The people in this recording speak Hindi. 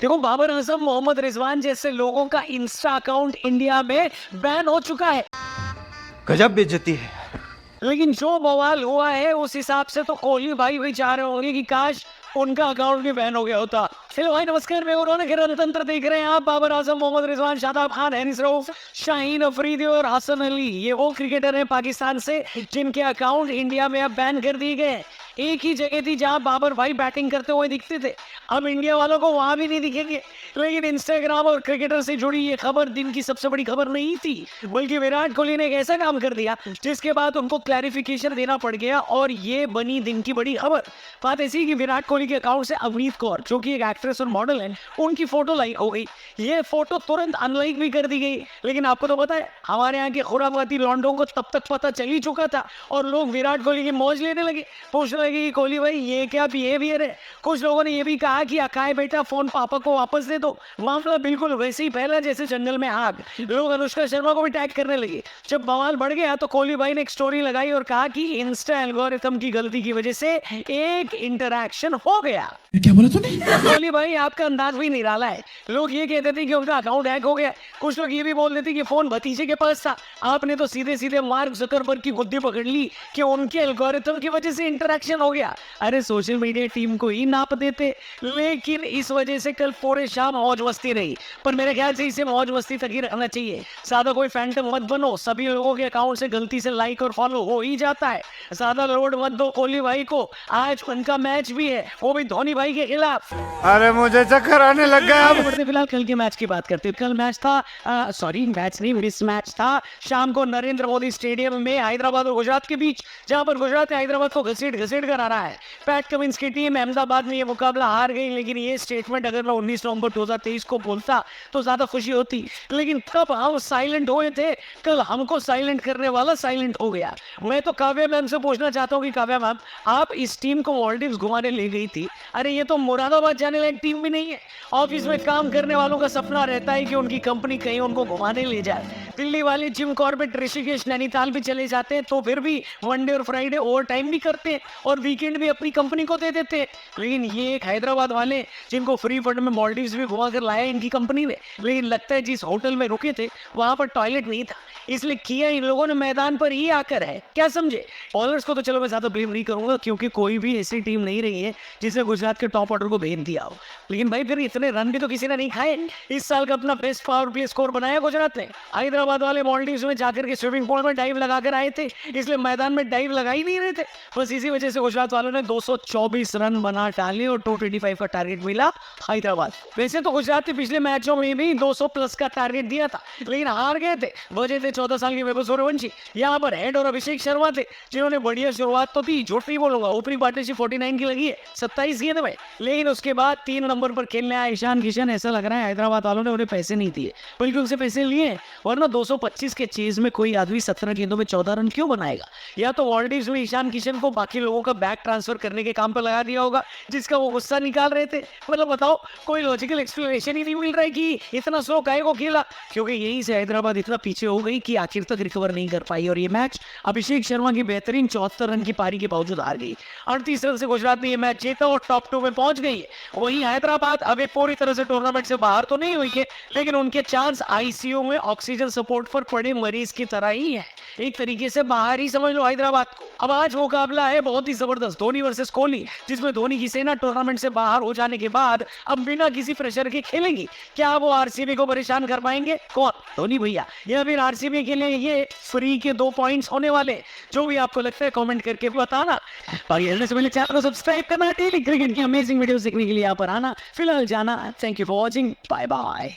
देखो, बाबर आजम, मोहम्मद रिजवान जैसे लोगों का इंस्टा अकाउंट इंडिया में बैन हो चुका है। गजब बेइज्जती है। लेकिन जो बवाल हुआ है उस हिसाब से तो कोहली भाई भी चाह रहे होंगे कि काश उनका अकाउंट भी बैन हो गया होता। हेलो भाई, नमस्कार, मैं उन्होंने रणतंत्र देख रहे हैं आप। बाबर आजम, मोहम्मद रिजवान, शादाब खान, हैरिस रऊफ, शाहीन अफरीदी और हसन अली, ये वो क्रिकेटर हैं पाकिस्तान से जिनके अकाउंट इंडिया में अब बैन कर दिए गए हैं। एक ही जगह थी जहां बाबर भाई बैटिंग करते हुए दिखते थे, अब इंडिया वालों को वहां भी नहीं दिखेंगे। लेकिन इंस्टाग्राम और क्रिकेटर से जुड़ी ये खबर दिन की सबसे बड़ी खबर नहीं थी, बल्कि विराट कोहली ने एक ऐसा काम कर दिया जिसके बाद उनको क्लैरिफिकेशन देना पड़ गया और ये बनी दिन की बड़ी खबर। बात ऐसी कि विराट कोहली के अकाउंट से अवनीत कौर, जो कि एक एक्ट्रेस और मॉडल है, उनकी फोटो लाइक हो गई। ये फोटो तुरंत अनलाइक भी कर दी गई। लेकिन आपको तो पता है, हमारे यहाँ के खुराफाती लॉन्डों को तब तक पता चल ही चुका था और लोग विराट कोहली की मौज लेने लगे, पूछने लगे कि कोहली भाई ये क्या बिहेवियर है। कुछ लोगों ने ये भी कहा कि अकाय बेटा फोन पापा को वापस दे दो। मामला बिल्कुल वैसे ही फैला जैसे जंगल में आग। लोग अनुष्का शर्मा को भी टैग करने लगे। जब बवाल बढ़ गया तो कोहली भाई ने एक स्टोरी लगाई और कहा कि इंस्टा एल्गोरिथम की गलती की वजह से एक इंटरैक्शन हो गया। क्या बोला तूने? कोहली भाई, आपका अंदाज भी निराला है। लोग ये कहते थे कि उनका अकाउंट हैक हो गया, कुछ लोग ये भी बोल देते कि फोन भतीजे के पास था। आपने तो सीधे सीधे मार्क जुकरबर्ग की गुद्दी पकड़ ली कि उनके एल्गोरिथम की वजह से इंटरैक्शन हो गया। अरे सोशल मीडिया टीम को ही नाप देते। लेकिन इस वजह से कल पूरे शाम मौज मस्ती रही, पर मेरे ख्याल से इसे मौज मस्ती तक ही रखना चाहिए। ज्यादा कोई फैंटम मत बनो, सभी लोगों के अकाउंट से गलती से लाइक और फॉलो हो ही जाता है। ज्यादा लोड मत दो कोहली भाई को, आज उनका मैच भी है, वो भी धोनी भाई के खिलाफ। अरे मुझे चक्कर आने लग गया अब। फिलहाल कल के मैच की बात करते हैं। कल मैच था, सॉरी मैच नहीं, मिस मैच था शाम को नरेंद्र मोदी स्टेडियम में हैदराबाद और गुजरात के बीच, जहां पर गुजरात ने हैदराबाद को घसीट घसीट कर आ रहा है। पैट कमिंस की टीम अहमदाबाद में ये मुकाबला हार गई। लेकिन ये स्टेटमेंट अगर मैं 19 नवंबर 2023 को बोलता तो ज्यादा खुशी होती। लेकिन तब हम साइलेंट हुए थे, कल हमको साइलेंट करने वाला साइलेंट हो गया। मैं तो काव्या मैम से पूछना चाहता हूँ कि काव्या मैम, आप इस टीम को मॉलडीव्स घुमाने ले गई थी। अरे ये तो मुरादाबाद जाने लायक टीम भी नहीं है। ऑफिस में काम करने वालों का सपना रहता है कि उनकी कंपनी कहीं उनको घुमाने ले जाए। दिल्ली वाले जिम कॉर्बेट, ऋषिकेश, नैनीताल भी चले जाते हैं तो फिर भी वनडे और फ्राइडे ओवर टाइम भी करते हैं और वीकेंड भी अपनी कंपनी को दे देते हैं। लेकिन ये एक हैदराबाद वाले जिनको फ्री फंड में मॉलडीव्स भी घुमा कर लाया इनकी कंपनी ने। लेकिन लगता है जिस होटल में रुके थे वहां पर टॉयलेट नहीं था, इसलिए किया इन लोगों ने मैदान पर ही आकर है। क्या समझे? बॉलर्स को तो चलो मैं ज्यादा ब्लेम नहीं करूंगा, क्योंकि कोई भी ऐसी टीम नहीं रही है जिसने गुजरात के टॉप ऑर्डर को भेज दिया हो। लेकिन भाई फिर इतने रन भी तो किसी ने नहीं खाए। इस साल का अपना बेस्ट पावर प्ले स्कोर बनाया गुजरात ने। हैदराबाद वाले मॉलडीव्स में जाकर के स्विमिंग पूल में डाइव लगाकर आए थे, इसलिए मैदान में डाइव लगा ही नहीं रहे थे। बस इसी वजह से गुजरात वालों ने 224 रन बना डाले और 225 का टारगेट मिला हैदराबाद। वैसे तो गुजरात ने पिछले मैचों में भी 200 प्लस का टारगेट दिया था, लेकिन हार गए थे। वजह थे 14 साल के वैभव सूर्यवंशी। यहाँ पर हेड और अभिषेक शर्मा थे, जिन्होंने बढ़िया शुरुआत तो थी, झूठ नहीं बोलूंगा। ओपनिंग पार्टनरशिप 49 की लगी है, 27 गेंद में। लेकिन उसके बाद 3 नंबर पर खेलने आया ईशान किशन। ऐसा लग रहा है हैदराबाद वालों ने उन्हें पैसे नहीं दिए, बल्कि उनसे पैसे लिए। वरना 225 के चेज में कोई आदमी 17 गेंदों में 14 रन क्यों बनाएगा? या तो मॉलडीव्स में ईशान किशन को बाकी लोगों का बैक ट्रांसफर करने के काम पर लगा दिया होगा, जिसका वो गुस्सा निकाल रहे थे। मतलब बताओ, कोई लॉजिकल एक्सप्लेनेशन ही नहीं मिल रहा है कि इतना स्लो काहे को खेला। क्योंकि यही से हैदराबाद इतना पीछे हो गई कि आखिर तक रिकवर नहीं कर पाई और ये मैच अभिषेक शर्मा की बेहतरीन 74 रन की पारी के बावजूद हार गई। 38 रन से गुजरात ने ये मैच जीता और टॉप 2 में पहुंच गई है। वहीं हैदराबाद अभी पूरी तरह से टूर्नामेंट से बाहर तो नहीं हुई है, लेकिन उनके चांस आईसीयू में ऑक्सीजन सपोर्ट पर पड़े मरीज की तरह ही है। एक तरीके से बाहर ही समझ लो हैदराबाद को। अब आज मुकाबला है बहुत ही जबरदस्त, धोनी वर्सेस कोहली, जिसमें धोनी की सेना टूर्नामेंट से बाहर हो जाने के बाद अब बिना किसी प्रेशर के खेलेंगी। क्या वो आरसीबी को परेशान कर पाएंगे? कौन? धोनी भैया। या फिर आरसीबी के लिए ये फ्री के 2 पॉइंट्स होने वाले? जो भी आपको लगता है कमेंट करके बताना। बाकी से पहले चैनल को सब्सक्राइब करना, डेली क्रिकेट की अमेजिंग वीडियोस देखने के लिए यहाँ पर आना। फिलहाल जाना। Thank you for watching, bye bye.